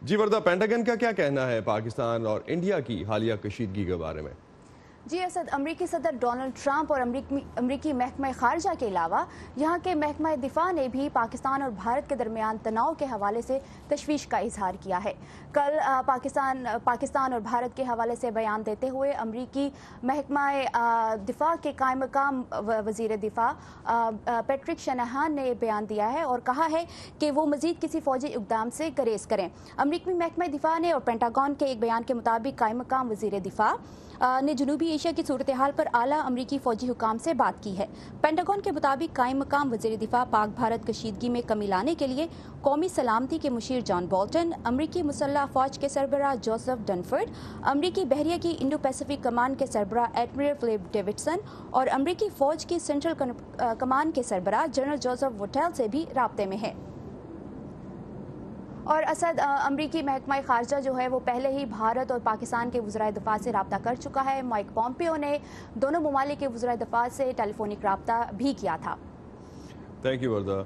جی Warda, Pentagon کا کیا کہنا ہے پاکستان اور انڈیا کی حالیہ کشیدگی کے بارے میں؟ جی اسد، امریکی صدر ڈونلڈ ٹرمپ اور امریکی محکمہ خارجہ کے علاوہ یہاں کے محکمہ دفاع نے بھی پاکستان اور بھارت کے درمیان تناؤ کے حوالے سے تشویش کا اظہار کیا ہے۔ کل پاکستان اور بھارت کے حوالے سے بیان دیتے ہوئے امریکی محکمہ دفاع کے قائم مقام وزیر دفاع پیٹرک شنہان نے بیان دیا ہے اور کہا ہے کہ وہ مزید کسی فوجی اقدام سے گریز کریں۔ امریکی محکمہ دفاع نے اور پینٹاگن کے ایک بیان کے مطابق قائم مقام وزیر دفاع نے جنوبی ایشیا کی صورتحال پر اعلیٰ امریکی فوجی حکام سے بات کی ہے۔ پینٹاگن کے مطابق قائم مقام وزیر دفاع پاک بھارت کشیدگی میں کمی لانے کے لیے قومی سلامتی کے مشیر جان بولٹن، امریکی مسلح افواج کے سربراہ جوزف ڈنفورڈ، امریکی بحریہ کی انڈو پیسفک کمان کے سربراہ ایڈمرل فلپ ڈیوڈسن اور امریکی فوج کی سینٹرل کمان کے سربراہ جنرل جوزف وٹیل سے بھی رابطے میں ہے۔ اور اسد، امریکی محکمہ خارجہ جو ہے وہ پہلے ہی بھارت اور پاکستان کے وزرائے دفاع سے رابطہ کر چکا ہے۔ مائک پومپیو نے دونوں ممالک کے وزرائے دفاع سے ٹیلی فونک رابطہ بھی کیا تھا۔ Thank you Warda.